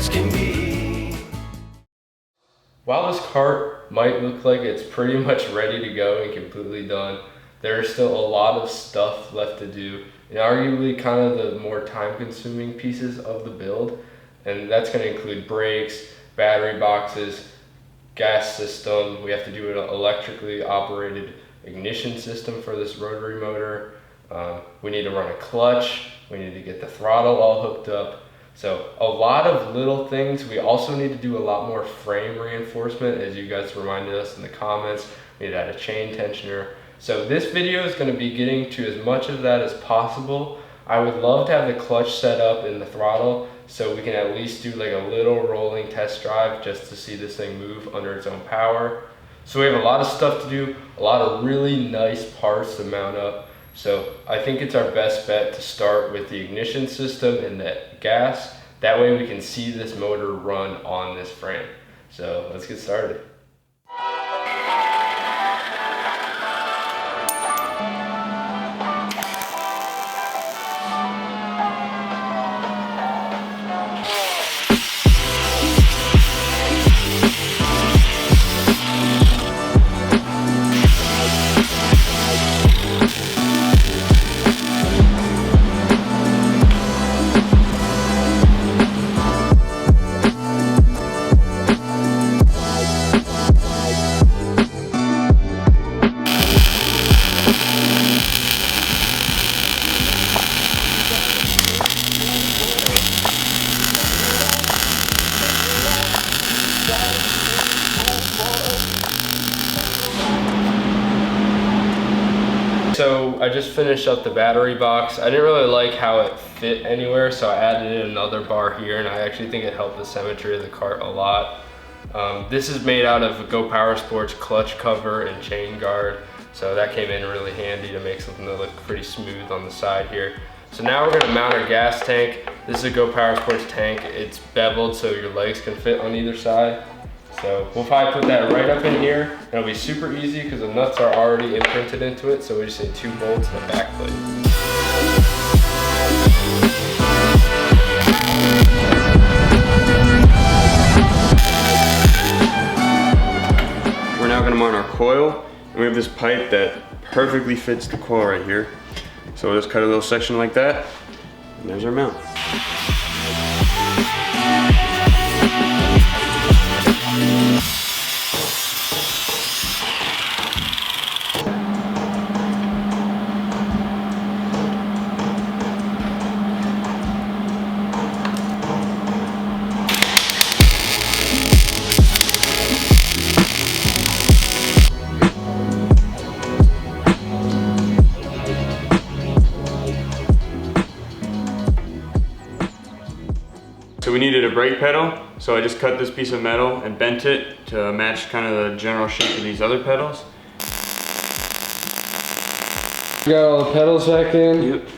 as can be. While this kart might look like it's pretty much ready to go and completely done, there's still a lot of stuff left to do, and arguably kind of the more time-consuming pieces of the build, and that's going to include brakes, battery boxes, gas system. We have to do an electrically operated ignition system for this rotary motor. We need to run a clutch. We need to get the throttle all hooked up. So a lot of little things. We also need to do a lot more frame reinforcement, as you guys reminded us in the comments. We need to add a chain tensioner. So this video is going to be getting to as much of that as possible. I would love to have the clutch set up in the throttle so we can at least do like a little rolling test drive just to see this thing move under its own power. So we have a lot of stuff to do, a lot of really nice parts to mount up. So I think it's our best bet to start with the ignition system and the gas. That way we can see this motor run on this frame. So let's get started. So I just finished up the battery box. I didn't really like how it fit anywhere, so I added in another bar here, and I actually think it helped the symmetry of the kart a lot. This is made out of a Go Power Sports clutch cover and chain guard, so that came in really handy to make something that looked pretty smooth on the side here. So now we're gonna mount our gas tank. This is a Go Power Sports tank. It's beveled so your legs can fit on either side. So we'll probably put that right up in here. It'll be super easy because the nuts are already imprinted into it, so we just need 2 bolts and a back plate. We're now going to mount our coil, and we have this pipe that perfectly fits the coil right here. So we'll just cut a little section like that, and there's our mount. So we needed a brake pedal, so I just cut this piece of metal and bent it to match kind of the general shape of these other pedals. Got all the pedals back in. Yep.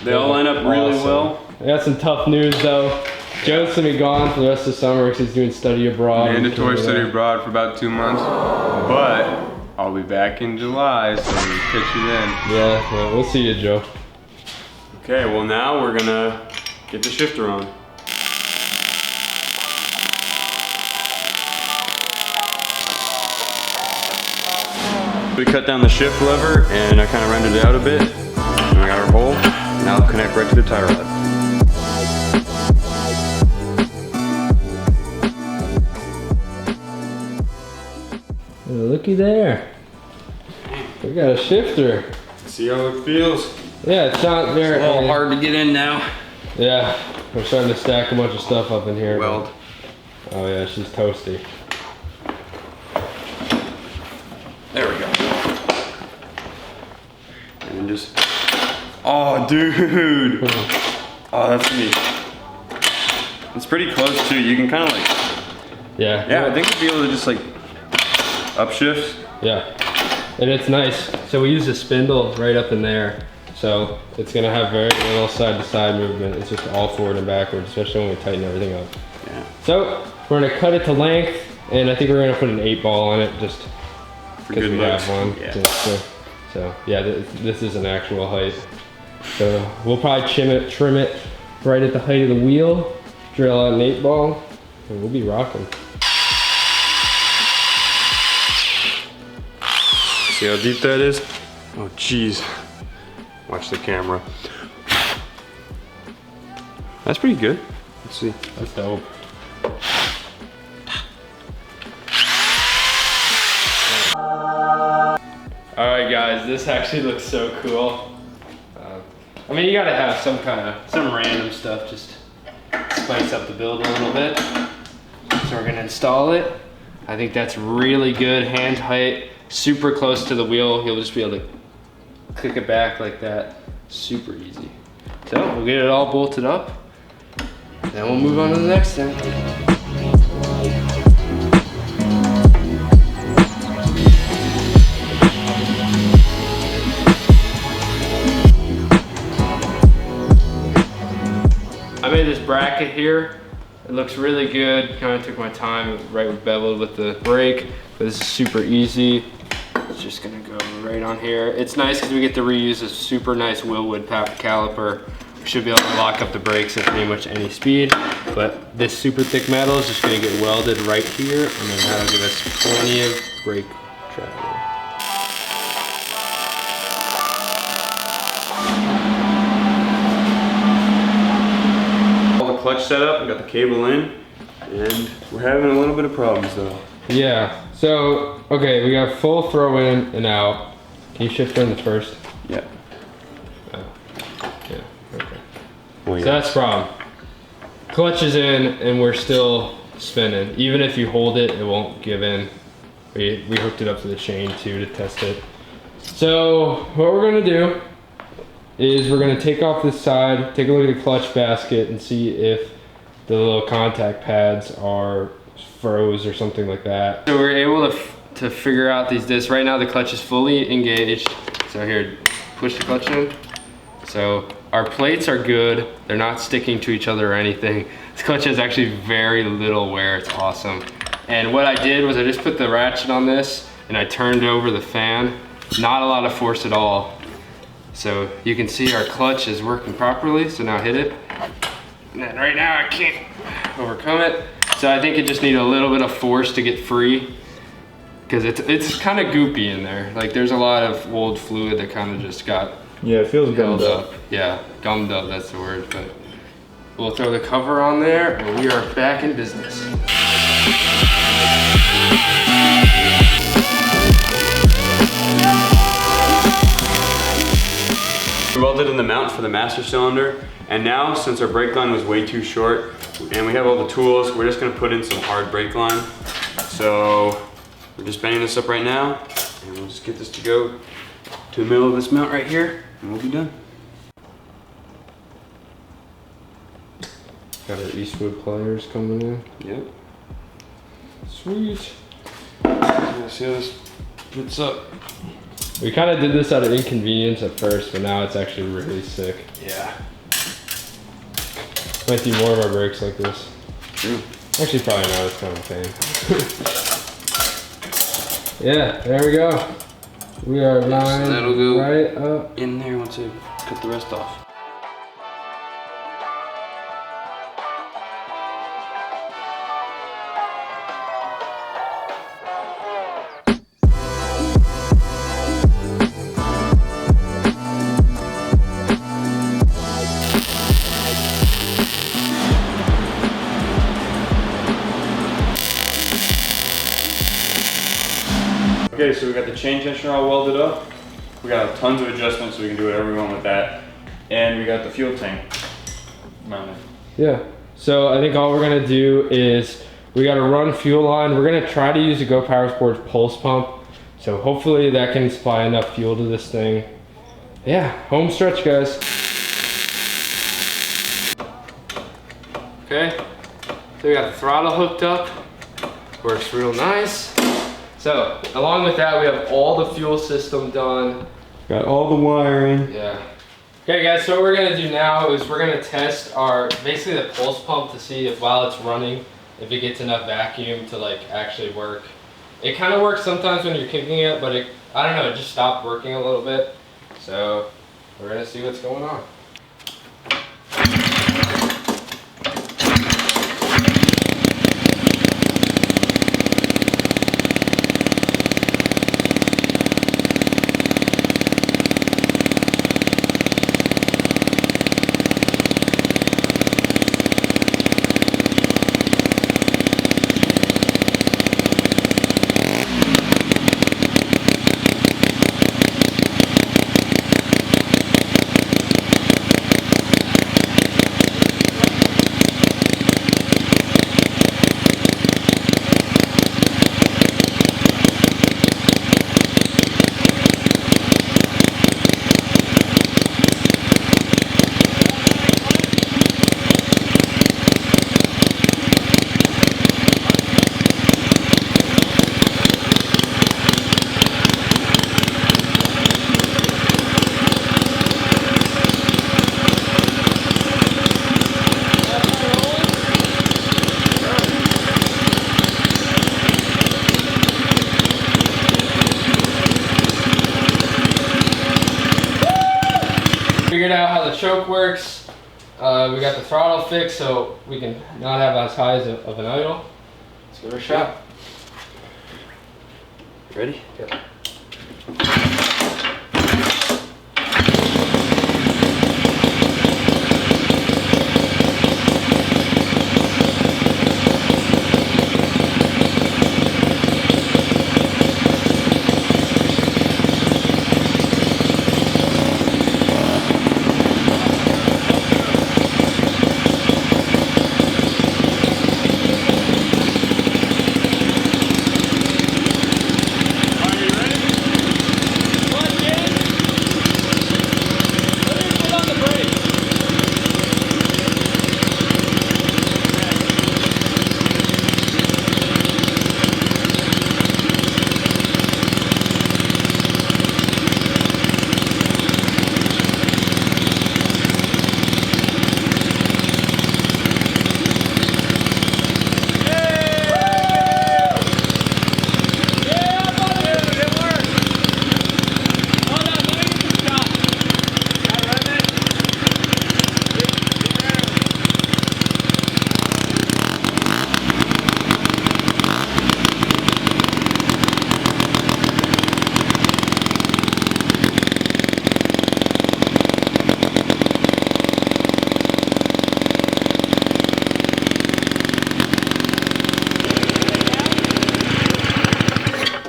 They all line up really well. I got some tough news though. Joe's gonna be gone for the rest of the summer because he's doing study abroad. Mandatory study abroad for about 2 months, but I'll be back in July, so we'll catch you then. Yeah, well, we'll see you, Joe. Okay, well now we're gonna get the shifter on. We cut down the shift lever and I kind of rounded it out a bit. And we got our hole. Now it'll connect right to the tie rod. Looky there. We got a shifter. See how it feels? Yeah, it's not there. It's a little hard to get in now. Yeah, we're starting to stack a bunch of stuff up in here. Weld. Oh yeah, she's toasty. There we go. And then just, oh dude. Oh, that's neat. It's pretty close too. You can kind of like, Yeah. yeah, I think you'd be able to just like upshift. Yeah, and it's nice. So we use a spindle right up in there. So it's gonna have very little side to side movement. It's just all forward and backward, especially when we tighten everything up. Yeah. So we're gonna cut it to length, and I think we're gonna put an 8-ball on it just because we have one. Yeah. So yeah, this is an actual height. So we'll probably trim it right at the height of the wheel, drill out an 8-ball, and we'll be rocking. See how deep that is? Oh, geez. Watch the camera. That's pretty good. Let's see. That's dope. Alright guys, this actually looks so cool. I mean, you gotta have some random stuff, just spice up the build a little bit. So we're gonna install it. I think that's really good hand height, super close to the wheel. You'll just be able to click it back like that. Super easy. So we'll get it all bolted up. Then we'll move on to the next thing. I made this bracket here. It looks really good. Kind of took my time, right beveled with the brake, but this is super easy. It's just gonna go right on here. It's nice because we get to reuse a super nice Willwood caliper. We should be able to lock up the brakes at pretty much any speed, but this super thick metal is just gonna get welded right here, and then that'll give us plenty of brake travel. Clutch set up, we got the cable in, and we're having a little bit of problems though. Yeah, so, okay, we got full throw in and out. Can you shift in the first? Yeah. Oh, yeah, okay. Well, yeah. So that's the problem. Clutch is in and we're still spinning. Even if you hold it, it won't give in. We hooked it up to the chain too to test it. So what we're gonna do is we're gonna take off this side, take a look at the clutch basket and see if the little contact pads are froze or something like that. So we're able to figure out these discs. Right now the clutch is fully engaged. So here, push the clutch in. So our plates are good. They're not sticking to each other or anything. This clutch has actually very little wear. It's awesome. And what I did was I just put the ratchet on this and I turned over the fan. Not a lot of force at all. So you can see our clutch is working properly. So now hit it. And then right now I can't overcome it. So I think it just needs a little bit of force to get free, because it's kind of goopy in there. Like there's a lot of old fluid that kind of just got it feels gummed up. Yeah, gummed up, that's the word. But we'll throw the cover on there and we are back in business. We welded in the mount for the master cylinder, and now since our brake line was way too short and we have all the tools, we're just gonna put in some hard brake line. So we're just bending this up right now, and we'll just get this to go to the middle of this mount right here, and we'll be done. Got our Eastwood pliers coming in. Yep. Sweet. See how this fits up. We kind of did this out of inconvenience at first, but now it's actually really sick. Yeah. Might do more of our brakes like this. True. Actually, probably not. It's kind of a pain. Yeah, there we go. We are lined So that'll go right up. in there once I cut the rest off. Okay, so we got the chain tensioner all welded up. We got tons of adjustments, so we can do whatever we want with that. And we got the fuel tank mounted. Yeah. So I think all we're gonna do is we gotta run fuel line. We're gonna try to use a Go Power Sports pulse pump. So hopefully that can supply enough fuel to this thing. Yeah, home stretch, guys. Okay. So we got the throttle hooked up. Works real nice. So, along with that, we have all the fuel system done. Got all the wiring. Yeah. Okay guys, so what we're gonna do now is we're gonna test basically the pulse pump to see if while it's running, if it gets enough vacuum to like actually work. It kind of works sometimes when you're kicking it, but I don't know, it just stopped working a little bit. So, we're gonna see what's going on. choke works. We got the throttle fixed so we can not have as high as of an idle. Let's give it a shot. Ready? Yep.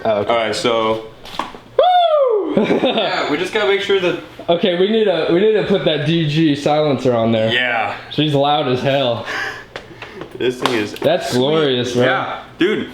Oh, okay. All right, so. Woo! Yeah, we just gotta make sure that. Okay, we need to put that DG silencer on there. Yeah. She's loud as hell. This thing is. That's sweet. Glorious, man. Yeah, dude.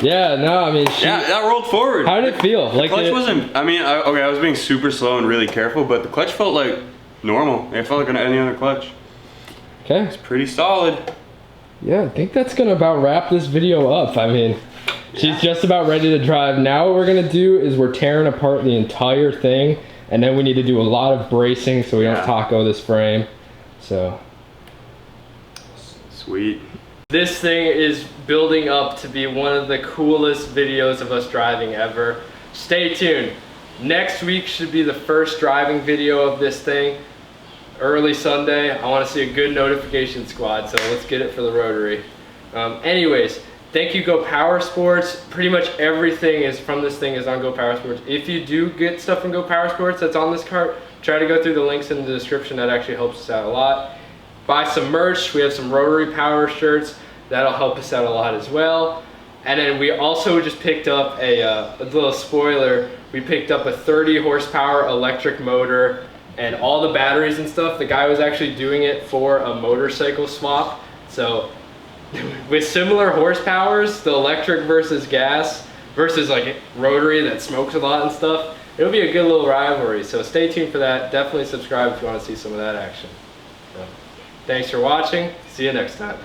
Yeah, no, I mean. Yeah, that rolled forward. How did it feel? The clutch wasn't. I mean, okay, I was being super slow and really careful, but the clutch felt like normal. It felt like any other clutch. Okay. It's pretty solid. Yeah, I think that's gonna about wrap this video up. I mean, she's just about ready to drive. Now what we're gonna do is we're tearing apart the entire thing, and then we need to do a lot of bracing so we don't taco this frame. So. Sweet. This thing is building up to be one of the coolest videos of us driving ever. Stay tuned. Next week should be the first driving video of this thing. Early Sunday. I want to see a good notification squad, so let's get it for the Rotary. Anyways, thank you Go Power Sports. Pretty much everything is from this thing is on Go Power Sports. If you do get stuff from Go Power Sports that's on this cart, try to go through the links in the description. That actually helps us out a lot. Buy some merch. We have some Rotary Power shirts. That'll help us out a lot as well. And then we also just picked up a little spoiler. We picked up a 30 horsepower electric motor and all the batteries and stuff. The guy was actually doing it for a motorcycle swap. So with similar horsepowers, the electric versus gas versus like Rotary that smokes a lot and stuff, it'll be a good little rivalry. So stay tuned for that. Definitely subscribe if you want to see some of that action. So, thanks for watching. See you next time.